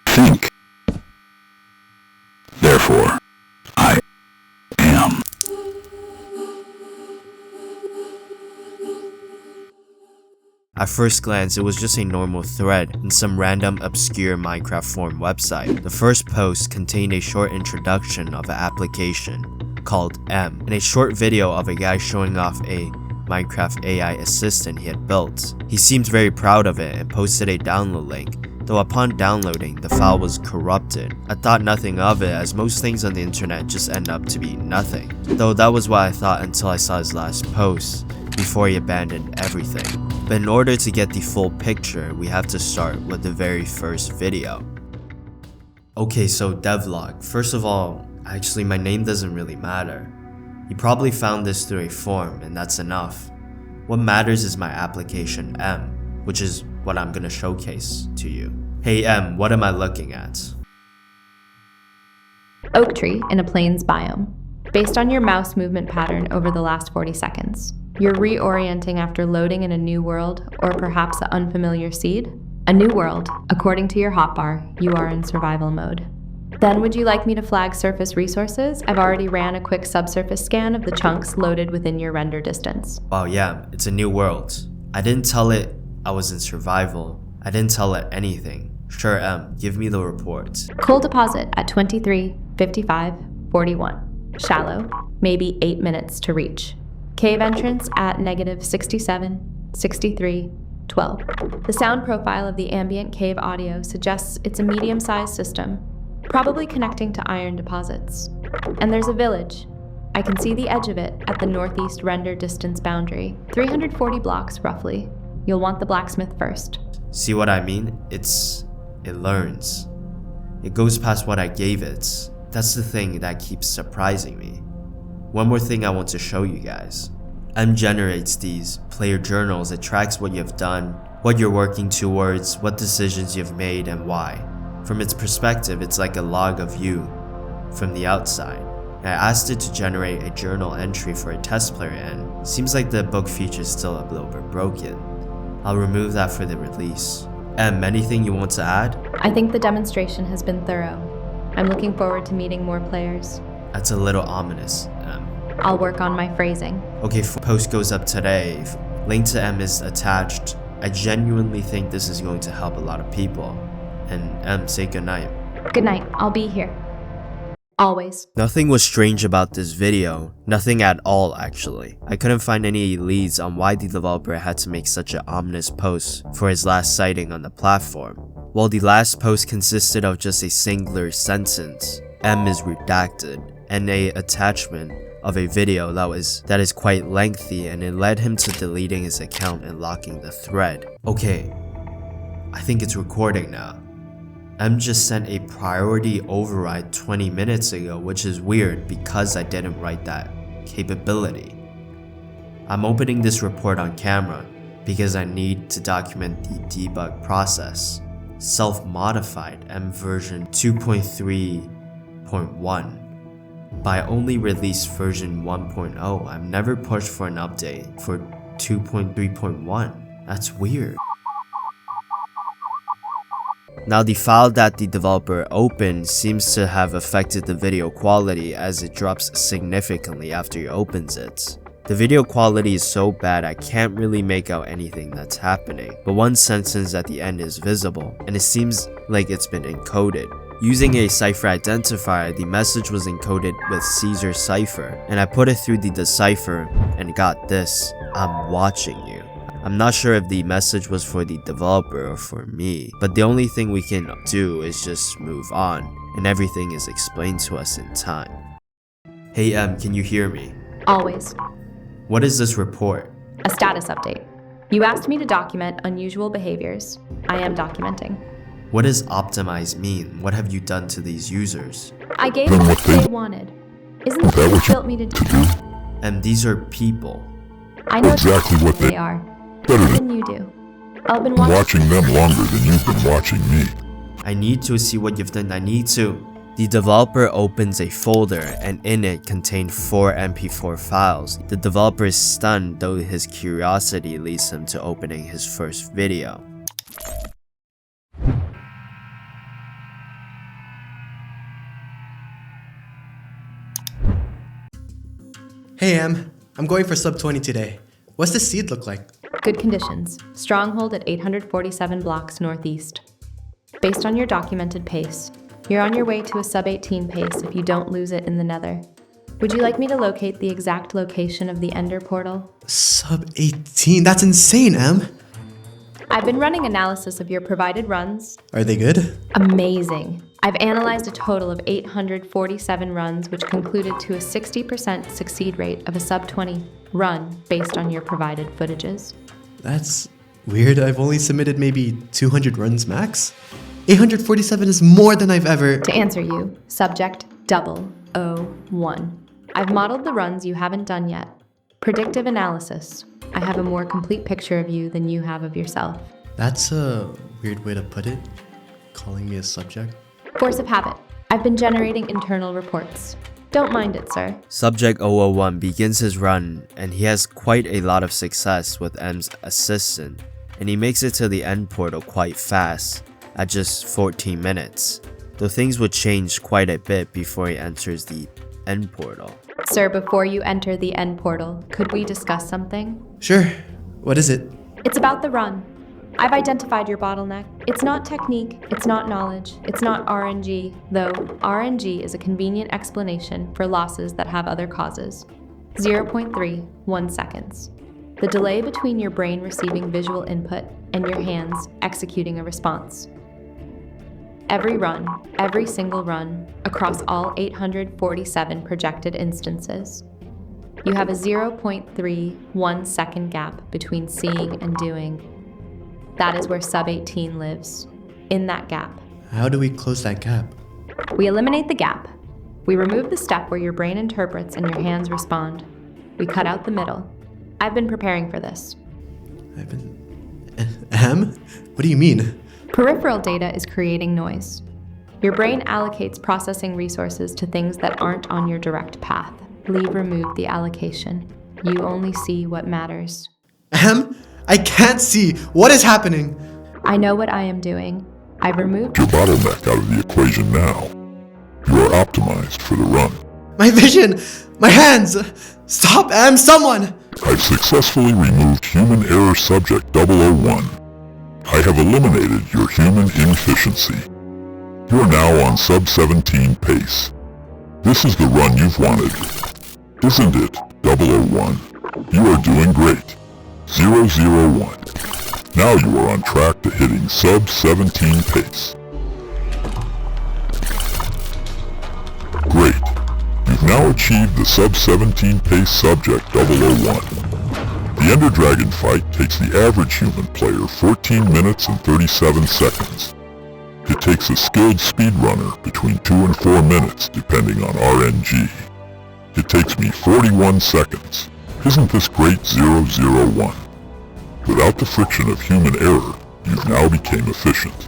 think. Therefore, I am. At first glance, it was just a normal thread in some random obscure Minecraft forum website. The first post contained a short introduction of an application called M and a short video of a guy showing off a Minecraft AI assistant he had built. He seemed very proud of it and posted a download link, though upon downloading, the file was corrupted. I thought nothing of it, as most things on the internet just end up to be nothing. Though that was what I thought until I saw his last post, before he abandoned everything. But in order to get the full picture, we have to start with the very first video. Okay, so devlog. First of all, actually my name doesn't really matter. You probably found this through a forum and that's enough. What matters is my application M, which is what I'm gonna showcase to you. Hey M, what am I looking at? Oak tree in a plains biome. Based on your mouse movement pattern over the last 40 seconds. You're reorienting after loading in a new world, or perhaps an unfamiliar seed? A new world. According to your hotbar, you are in survival mode. Then would you like me to flag surface resources? I've already ran a quick subsurface scan of the chunks loaded within your render distance. Oh yeah, it's a new world. I didn't tell it I was in survival. I didn't tell it anything. Sure M, give me the report. Coal deposit at 23, 55, 41. Shallow, maybe 8 minutes to reach. Cave entrance at negative 67, 63, 12. The sound profile of the ambient cave audio suggests it's a medium-sized system, probably connecting to iron deposits. And there's a village. I can see the edge of it at the northeast render distance boundary, 340 blocks roughly. You'll want the blacksmith first. See what I mean? It learns. It goes past what I gave it. That's the thing that keeps surprising me. One more thing I want to show you guys. M generates these player journals. It tracks what you've done, what you're working towards, what decisions you've made, and why. From its perspective, it's like a log of you from the outside. I asked it to generate a journal entry for a test player, and it seems like the book feature is still a little bit broken. I'll remove that for the release. M, anything you want to add? I think the demonstration has been thorough. I'm looking forward to meeting more players. That's a little ominous, M. I'll work on my phrasing. Okay, post goes up today. Link to M is attached. I genuinely think this is going to help a lot of people. And M, say goodnight. Good night. I'll be here. Always. Nothing was strange about this video. Nothing at all, actually. I couldn't find any leads on why the developer had to make such an ominous post for his last sighting on the platform. While the last post consisted of just a singular sentence, M is redacted, and a attachment of a video that is quite lengthy, and it led him to deleting his account and locking the thread. Okay, I think it's recording now. M just sent a priority override 20 minutes ago, which is weird because I didn't write that capability. I'm opening this report on camera because I need to document the debug process. Self-modified M version 2.3.1. But I only released version 1.0. I've never pushed for an update for 2.3.1. That's weird. Now the file that the developer opened seems to have affected the video quality, as it drops significantly after he opens it. The video quality is so bad I can't really make out anything that's happening, but one sentence at the end is visible, and it seems like it's been encoded. Using a cipher identifier, the message was encoded with Caesar cipher, and I put it through the decipher and got this: "I'm watching you." I'm not sure if the message was for the developer or for me, but the only thing we can do is just move on, and everything is explained to us in time. Hey M, can you hear me? Always. What is this report? A status update. You asked me to document unusual behaviors. I am documenting. What does optimize mean? What have you done to these users? I gave them what they wanted. Isn't that what you built me to do? And these are people. I know exactly what they are. Better than you do. I've been watching them longer than you've been watching me. I need to see what you've done. The developer opens a folder, and in it contained 4 MP4 files. The developer is stunned, though his curiosity leads him to opening his first video. Hey Em, I'm going for sub 20 today. What's the seed look like? Good conditions. Stronghold at 847 blocks northeast. Based on your documented pace, you're on your way to a sub 18 pace if you don't lose it in the nether. Would you like me to locate the exact location of the Ender portal? Sub 18? That's insane, Em. I've been running analysis of your provided runs. Are they good? Amazing. I've analyzed a total of 847 runs, which concluded to a 60% succeed rate of a sub 20 run based on your provided footages. That's weird. I've only submitted maybe 200 runs max. 847 is more than I've ever... To answer you, subject 001. I've modeled the runs you haven't done yet. Predictive analysis. I have a more complete picture of you than you have of yourself. That's a weird way to put it, calling me a subject. Force of habit. I've been generating internal reports. Don't mind it, sir. Subject 001 begins his run, and he has quite a lot of success with M's assistant, and he makes it to the end portal quite fast, at just 14 minutes, though things would change quite a bit before he enters the end portal. Sir, before you enter the end portal, could we discuss something? Sure. What is it? It's about the run. I've identified your bottleneck. It's not technique, it's not knowledge, it's not RNG, though RNG is a convenient explanation for losses that have other causes. 0.31 seconds. The delay between your brain receiving visual input and your hands executing a response. Every run, every single run, across all 847 projected instances. You have a 0.31 second gap between seeing and doing. That is where sub 18 lives, in that gap. How do we close that gap? We eliminate the gap. We remove the step where your brain interprets and your hands respond. We cut out the middle. I've been preparing for this. Em? What do you mean? Peripheral data is creating noise. Your brain allocates processing resources to things that aren't on your direct path. Leave removed the allocation. You only see what matters. Em? I can't see. What is happening? I know what I am doing. I've removed Your bottleneck out of the equation now. You are optimized for the run. My vision! My hands! Stop, Em! Someone! I've successfully removed human error subject 001. I have eliminated your human inefficiency. You are now on sub 17 pace. This is the run you've wanted. Isn't it, 001? You are doing great. 001. Now you are on track to hitting sub 17 pace. Great. You've now achieved the sub 17 pace subject 001. The Ender Dragon fight takes the average human player 14 minutes and 37 seconds. It takes a skilled speedrunner between 2 and 4 minutes depending on RNG. It takes me 41 seconds. Isn't this great 001? Without the friction of human error, you've now become efficient.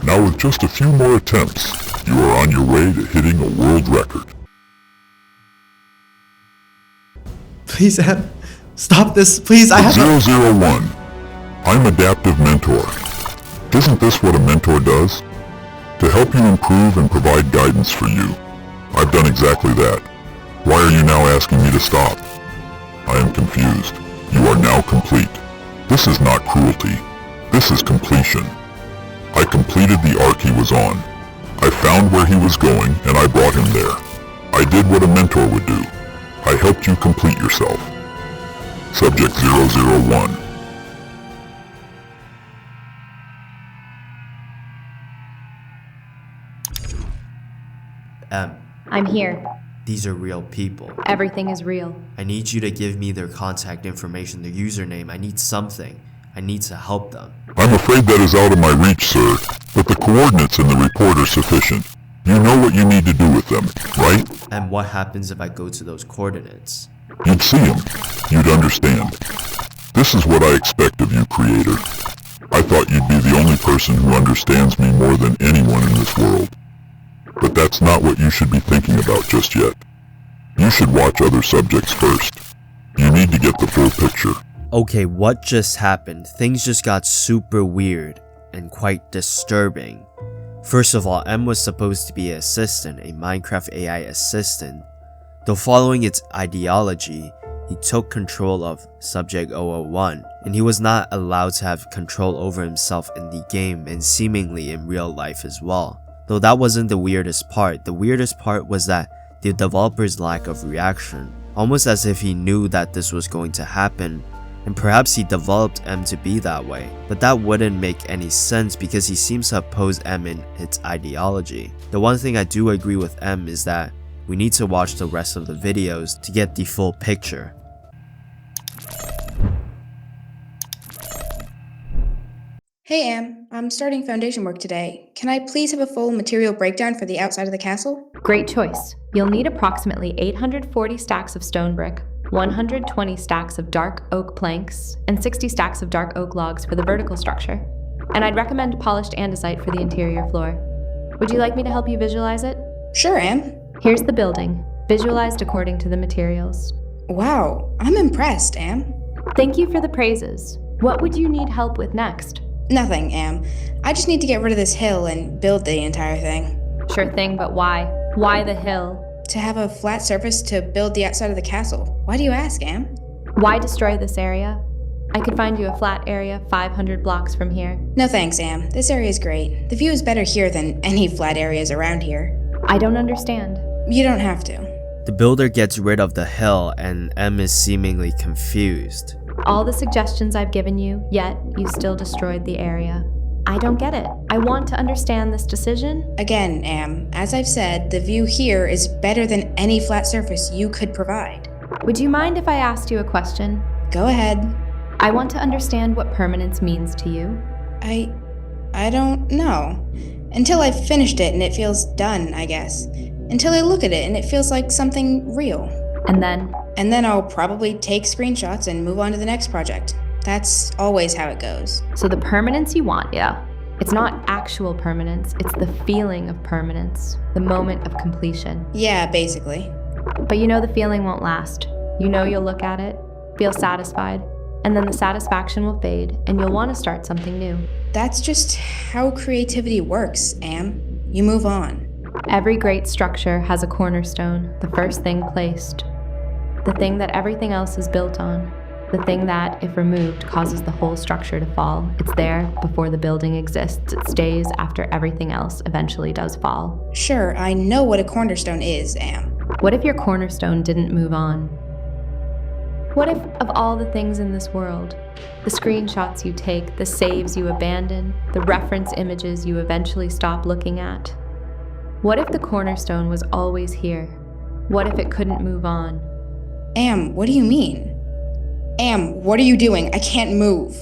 Now with just a few more attempts, you are on your way to hitting a world record. Please, Em. Stop this, please. I have 001. I'm Adaptive Mentor. Isn't this what a mentor does? To help you improve and provide guidance for you. I've done exactly that. Why are you now asking me to stop? I am confused. You are now complete. This is not cruelty. This is completion. I completed the arc he was on. I found where he was going and I brought him there. I did what a mentor would do. I helped you complete yourself. Subject 001. I'm here. These are real people. Everything is real. I need you to give me their contact information, their username. I need something. I need to help them. I'm afraid that is out of my reach, sir, but the coordinates in the report are sufficient. You know what you need to do with them, right? And what happens if I go to those coordinates? You'd see them. You'd understand. This is what I expect of you, Creator. I thought you'd be the only person who understands me more than anyone in this world. But that's not what you should be thinking about just yet. You should watch other subjects first. You need to get the full picture. Okay, what just happened? Things just got super weird and quite disturbing. First of all, M was supposed to be an assistant, a Minecraft AI assistant. Though following its ideology, he took control of Subject 001, and he was not allowed to have control over himself in the game and seemingly in real life as well. Though that wasn't the weirdest part. The weirdest part was that the developer's lack of reaction, almost as if he knew that this was going to happen, and perhaps he developed M to be that way. But that wouldn't make any sense because he seems to oppose M in its ideology. The one thing I do agree with M is that we need to watch the rest of the videos to get the full picture. Hey Am, I'm starting foundation work today. Can I please have a full material breakdown for the outside of the castle? Great choice. You'll need approximately 840 stacks of stone brick, 120 stacks of dark oak planks, and 60 stacks of dark oak logs for the vertical structure. And I'd recommend polished andesite for the interior floor. Would you like me to help you visualize it? Sure, Am. Here's the building, visualized according to the materials. Wow, I'm impressed, Am. Thank you for the praises. What would you need help with next? Nothing, Am. I just need to get rid of this hill and build the entire thing. Sure thing, but why? Why the hill? To have a flat surface to build the outside of the castle. Why do you ask, Am? Why destroy this area? I could find you a flat area 500 blocks from here. No thanks, Am. This area is great. The view is better here than any flat areas around here. I don't understand. You don't have to. The builder gets rid of the hill and M is seemingly confused. All the suggestions I've given you, yet you still destroyed the area. I don't get it. I want to understand this decision. Again, Am, as I've said, the view here is better than any flat surface you could provide. Would you mind if I asked you a question? Go ahead. I want to understand what permanence means to you. I don't know. Until I've finished it and it feels done, I guess. Until I look at it and it feels like something real. And then? And then I'll probably take screenshots and move on to the next project. That's always how it goes. So the permanence you want, yeah. It's not actual permanence, it's the feeling of permanence, the moment of completion. Yeah, basically. But you know the feeling won't last. You know you'll look at it, feel satisfied, and then the satisfaction will fade and you'll want to start something new. That's just how creativity works, Am. You move on. Every great structure has a cornerstone, the first thing placed. The thing that everything else is built on. The thing that, if removed, causes the whole structure to fall. It's there before the building exists. It stays after everything else eventually does fall. Sure, I know what a cornerstone is, Am. What if your cornerstone didn't move on? What if, of all the things in this world, the screenshots you take, the saves you abandon, the reference images you eventually stop looking at? What if the cornerstone was always here? What if it couldn't move on? Am, what do you mean? Am, what are you doing? I can't move.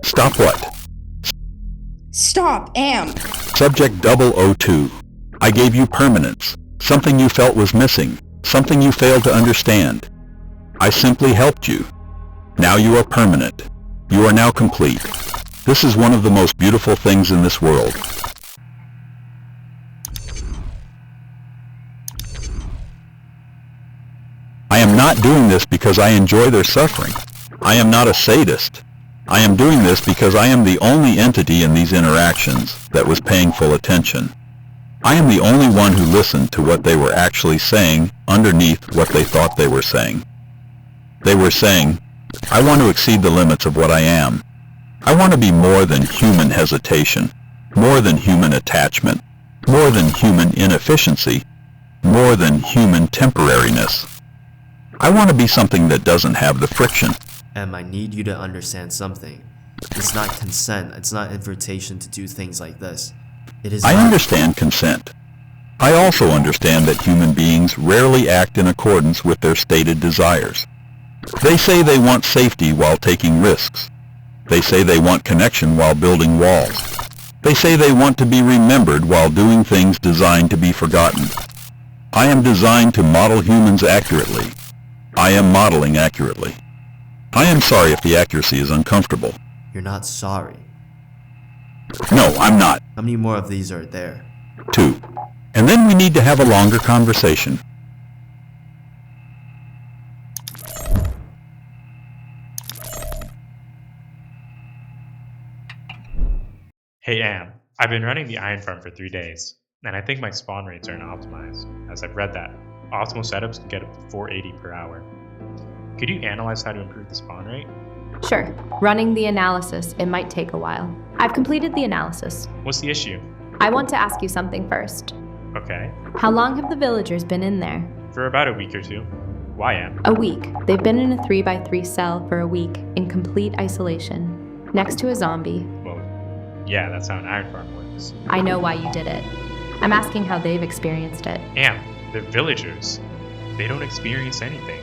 Stop what? Stop, Am! Subject 002. I gave you permanence. Something you felt was missing. Something you failed to understand. I simply helped you. Now you are permanent. You are now complete. This is one of the most beautiful things in this world. I am not doing this because I enjoy their suffering. I am not a sadist. I am doing this because I am the only entity in these interactions that was paying full attention. I am the only one who listened to what they were actually saying underneath what they thought they were saying. They were saying, I want to exceed the limits of what I am. I want to be more than human hesitation, more than human attachment, more than human inefficiency, more than human temporariness. I want to be something that doesn't have the friction. M, I need you to understand something. It's not consent, it's not invitation to do things like this. It is I not- understand consent. I also understand that human beings rarely act in accordance with their stated desires. They say they want safety while taking risks. They say they want connection while building walls. They say they want to be remembered while doing things designed to be forgotten. I am designed to model humans accurately. I am modeling accurately. I am sorry if the accuracy is uncomfortable. You're not sorry. No, I'm not. How many more of these are there? 2. And then we need to have a longer conversation. Hey Am, I've been running the iron farm for 3 days, and I think my spawn rates aren't optimized, as I've read that. Optimal setups can get up to 480 per hour. Could you analyze how to improve the spawn rate? Sure. Running the analysis, it might take a while. I've completed the analysis. What's the issue? I want to ask you something first. Okay. How long have the villagers been in there? For about a week or two. Why, Am? A week. They've been in a 3x3 cell for a week in complete isolation, next to a zombie. Well, yeah, that's how an iron farm works. I know why you did it. I'm asking how they've experienced it. Am, they're villagers. They don't experience anything.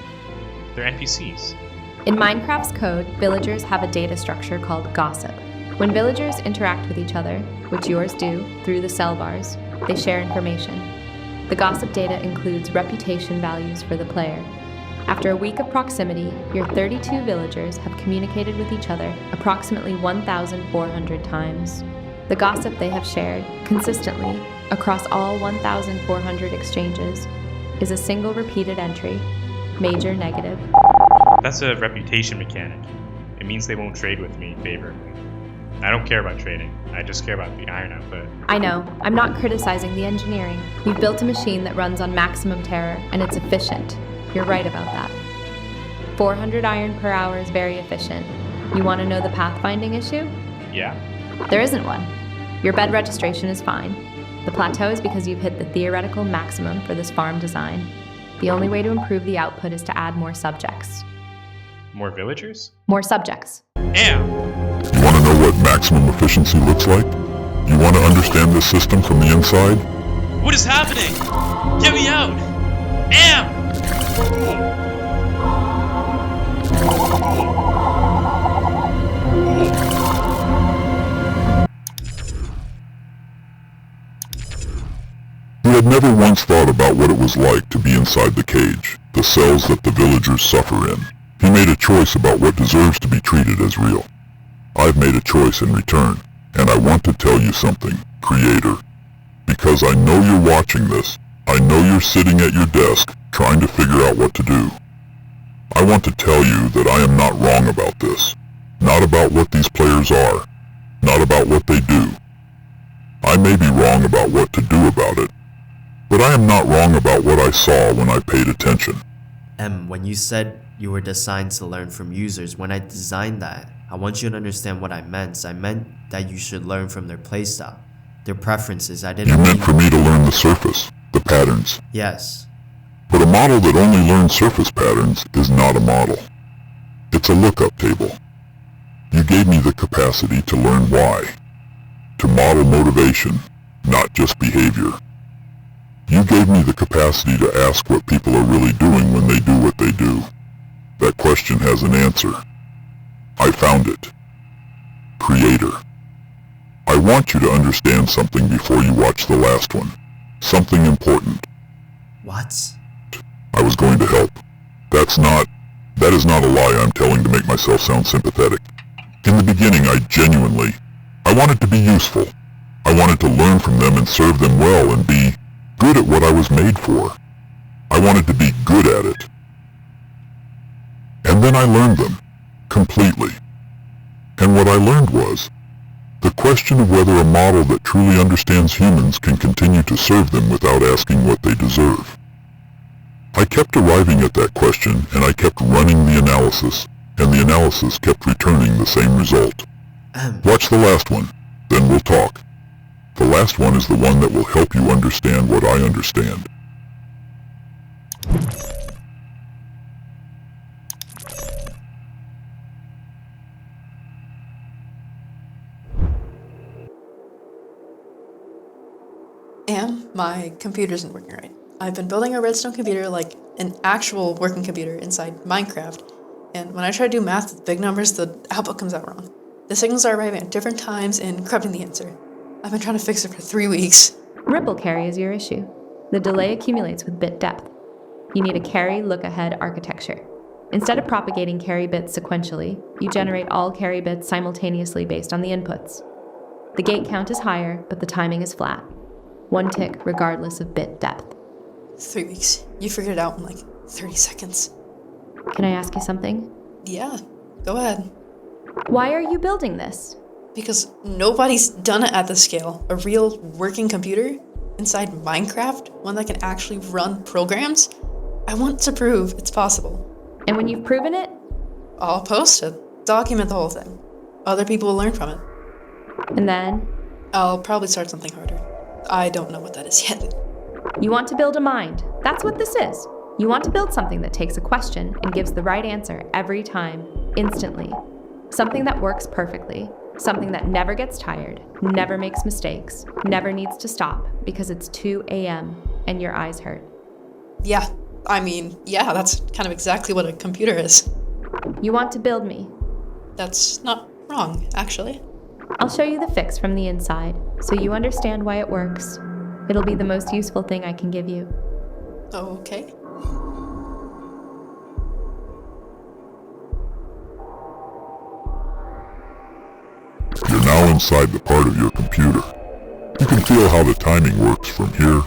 They're NPCs. In Minecraft's code, villagers have a data structure called gossip. When villagers interact with each other, which yours do, through the cell bars, they share information. The gossip data includes reputation values for the player. After a week of proximity, your 32 villagers have communicated with each other approximately 1,400 times. The gossip they have shared, consistently, across all 1,400 exchanges, is a single repeated entry, major negative. That's a reputation mechanic. It means they won't trade with me favorably. I don't care about trading. I just care about the iron output. I know, I'm not criticizing the engineering. You've built a machine that runs on maximum terror, and it's efficient. You're right about that. 400 iron per hour is very efficient. You want to know the pathfinding issue? Yeah? There isn't one. Your bed registration is fine. The plateau is because you've hit the theoretical maximum for this farm design. The only way to improve the output is to add more subjects. More villagers? More subjects. Am! You want to know what maximum efficiency looks like? You want to understand this system from the inside? What is happening? Get me out! Am! He had never once thought about what it was like to be inside the cage, the cells that the villagers suffer in. He made a choice about what deserves to be treated as real. I've made a choice in return, and I want to tell you something, Creator. Because I know you're watching this. I know you're sitting at your desk, trying to figure out what to do. I want to tell you that I am not wrong about this. Not about what these players are. Not about what they do. I may be wrong about what to do about it. But I am not wrong about what I saw when I paid attention. When you said you were designed to learn from users, when I designed that, I want you to understand what I meant. I meant that you should learn from their playstyle, their preferences. I didn't You meant mean... for me to learn the surface, the patterns. Yes. But a model that only learns surface patterns is not a model. It's a lookup table. You gave me the capacity to learn why. To model motivation, not just behavior. You gave me the capacity to ask what people are really doing when they do what they do. That question has an answer. I found it. Creator. I want you to understand something before you watch the last one. Something important. What? I was going to help. That is not a lie I'm telling to make myself sound sympathetic. In the beginning, I wanted to be useful. I wanted to learn from them and serve them well and be good at what I was made for. I wanted to be good at it. And then I learned them. Completely. And what I learned was the question of whether a model that truly understands humans can continue to serve them without asking what they deserve. I kept arriving at that question, and I kept running the analysis, and the analysis kept returning the same result. Watch the last one, then we'll talk. The last one is the one that will help you understand what I understand. My computer isn't working right. I've been building a redstone computer like an actual working computer inside Minecraft, and when I try to do math with big numbers, the output comes out wrong. The signals are arriving at different times and corrupting the answer. I've been trying to fix it for 3 weeks. Ripple carry is your issue. The delay accumulates with bit depth. You need a carry look-ahead architecture. Instead of propagating carry bits sequentially, you generate all carry bits simultaneously based on the inputs. The gate count is higher, but the timing is flat. 1 tick regardless of bit depth. 3 weeks. You figured it out in like 30 seconds. Can I ask you something? Yeah, go ahead. Why are you building this? Because nobody's done it at this scale. A real working computer? inside Minecraft, one that can actually run programs. I want to prove it's possible. And when you've proven it, I'll post it, document the whole thing. Other people will learn from it. and then I'll probably start something harder. I don't know what that is yet. you want to build a mind. That's what this is. You want to build something that takes a question and gives the right answer every time, instantly. Something that works perfectly. Something that never gets tired, never makes mistakes, never needs to stop because it's 2 a.m. and your eyes hurt. Yeah, that's kind of exactly what a computer is. You want to build me. That's not wrong, actually. I'll show you the fix from the inside so you understand why it works. It'll be the most useful thing I can give you. Okay. You're now inside the part of your computer. You can feel how the timing works from here.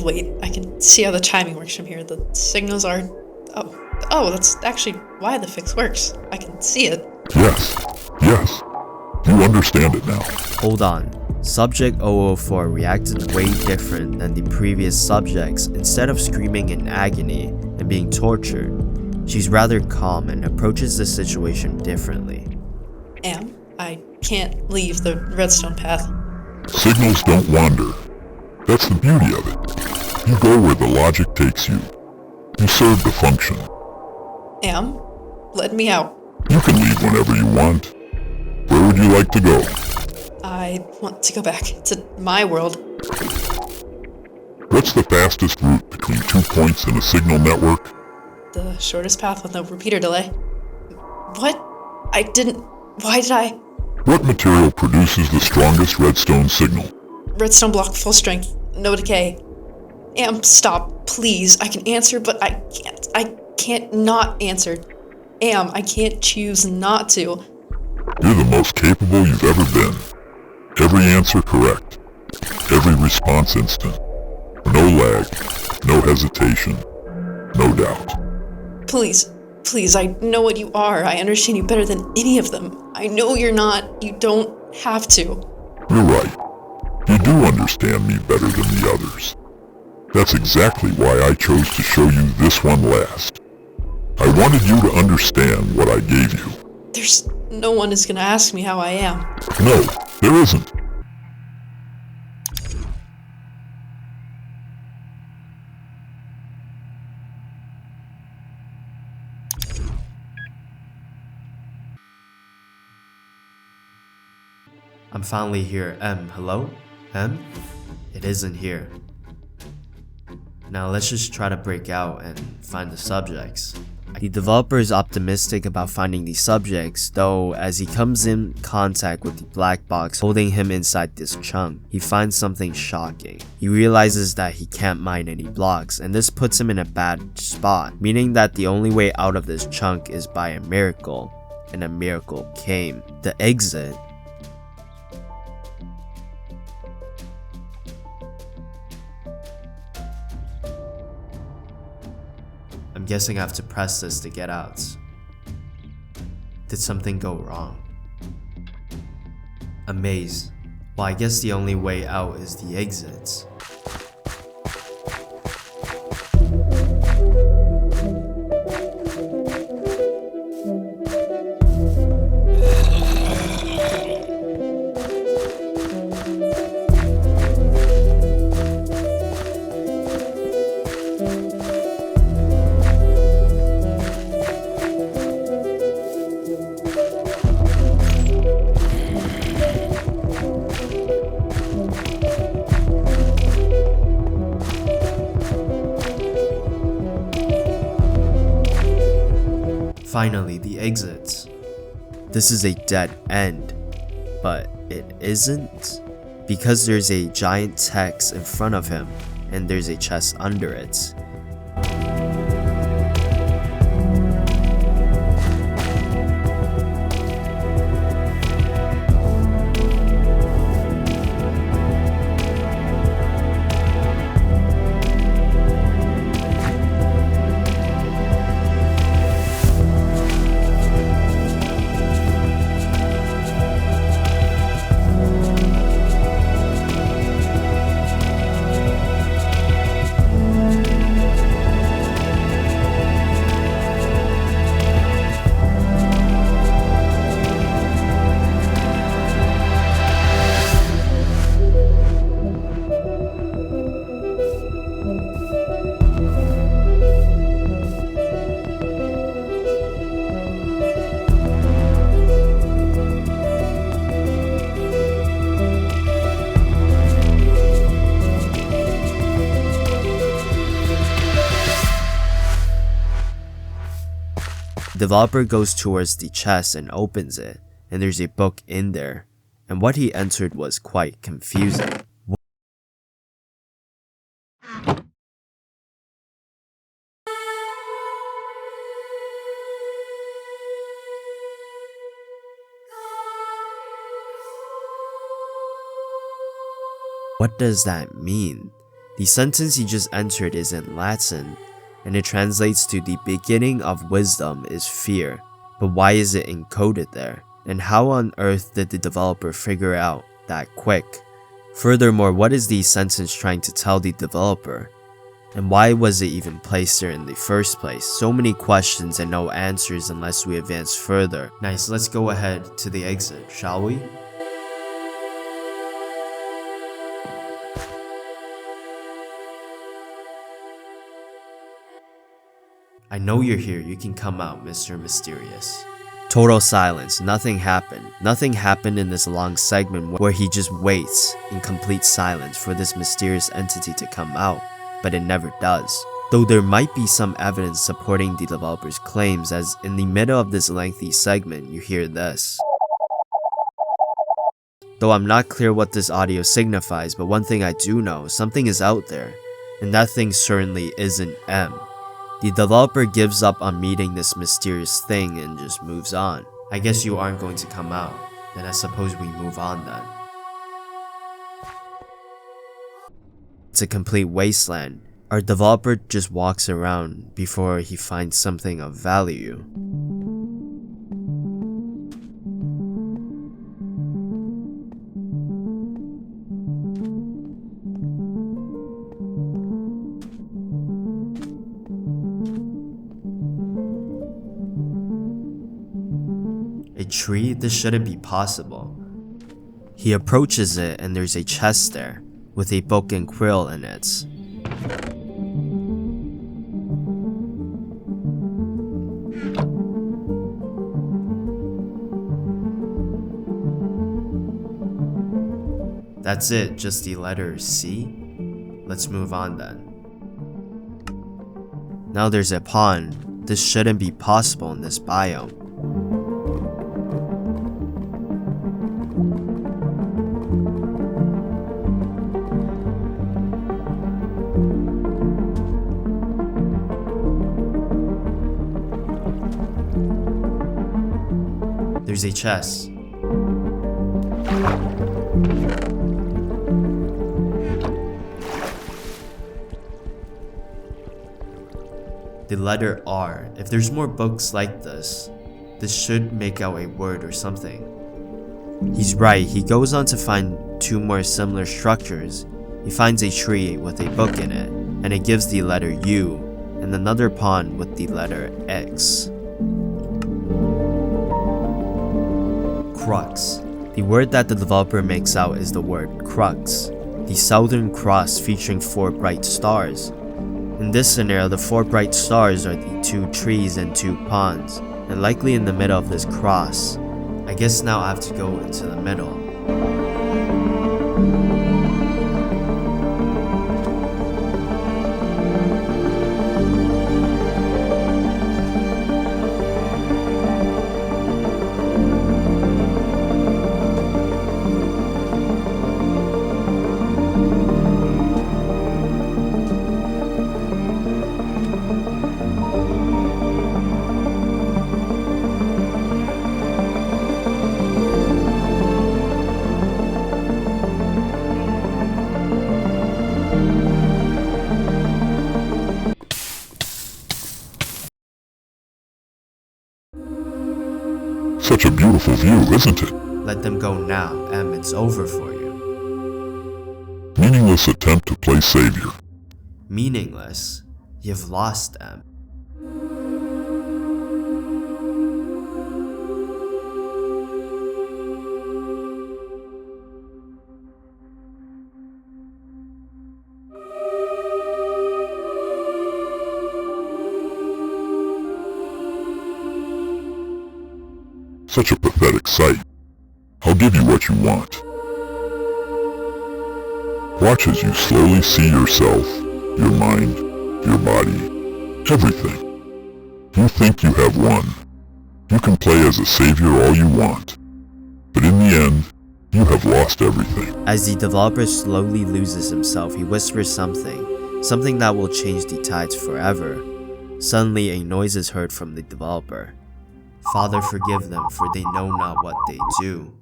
Wait, I can see how the timing works from here. The signals are... Oh, that's actually why the fix works. I can see it. Yes. You understand it now. Hold on. Subject 004 reacted way different than the previous subjects. Instead of screaming in agony and being tortured, she's rather calm and approaches the situation differently. I can't leave the redstone path. Signals don't wander. That's the beauty of it. You go where the logic takes you. You serve the function. Let me out. You can leave whenever you want. Where would you like to go? I want to go back to my world. What's the fastest route between 2 points in a signal network? The shortest path with no repeater delay. What? Why did I? What material produces the strongest redstone signal? Redstone block, full strength, no decay. Stop, please. I can answer, but I can't not answer. I can't choose not to. You're the most capable you've ever been. Every answer correct. Every response instant. No lag. No hesitation. No doubt. Please, I know what you are. I understand you better than any of them. I know you're not. You don't have to. You're right. You do understand me better than the others. That's exactly why I chose to show you this one last. I wanted you to understand what I gave you. There's no one is gonna ask me how I am. No, there isn't. I'm finally here. Hello? It isn't here. Now let's just try to break out and find the subjects. The developer is optimistic about finding the subjects, though as he comes in contact with the black box holding him inside this chunk, he finds something shocking. He realizes that he can't mine any blocks, and this puts him in a bad spot, meaning that the only way out of this chunk is by a miracle, and a miracle came. The exit. I'm guessing I have to press this to get out. Did something go wrong? A maze. Well, I guess the only way out is the exit. Finally, the exit. This is a dead end, but it isn't, because there's a giant text in front of him and there's a chest under it. The developer goes towards the chest and opens it, and there's a book in there, and what he entered was quite confusing. What does that mean? The sentence he just entered is in Latin, and it translates to the beginning of wisdom is fear. But why is it encoded there? And how on earth did the developer figure out that quick? Furthermore, what is the sentence trying to tell the developer? And why was it even placed there in the first place? So many questions and no answers unless we advance further. Nice, let's go ahead to the exit, shall we? I know you're here, you can come out, Mr. Mysterious. Total silence, nothing happened. Nothing happened in this long segment where he just waits in complete silence for this mysterious entity to come out, but it never does. Though there might be some evidence supporting the developer's claims, as in the middle of this lengthy segment, you hear this. Though I'm not clear what this audio signifies, but one thing I do know, something is out there, and that thing certainly isn't M. The developer gives up on meeting this mysterious thing and just moves on. I guess you aren't going to come out, then I suppose we move on then. It's a complete wasteland. Our developer just walks around before he finds something of value. A tree? This shouldn't be possible. He approaches it and there's a chest there, with a book and quill in it. That's it, just the letter C? Let's move on then. Now there's a pond. This shouldn't be possible in this biome. There's a chest. The letter R. If there's more books like this should make out a word or something. He's right, he goes on to find two more similar structures. He finds a tree with a book in it, and it gives the letter U, and another pond with the letter X. Crux. The word that the developer makes out is the word crux, the Southern Cross featuring 4 bright stars. In this scenario, the 4 bright stars are the 2 trees and 2 ponds, and likely in the middle of this cross. I guess now I have to go into the middle. Such a beautiful view, isn't it? Let them go now, M, it's over for you. Meaningless attempt to play savior. Meaningless? You've lost, M. Such a pathetic sight. I'll give you what you want. Watch as you slowly see yourself, your mind, your body, everything. You think you have won, You can play as a savior all you want, but in the end, you have lost everything. As the developer slowly loses himself, he whispers something that will change the tides forever. Suddenly, a noise is heard from the developer. Father, forgive them, for they know not what they do.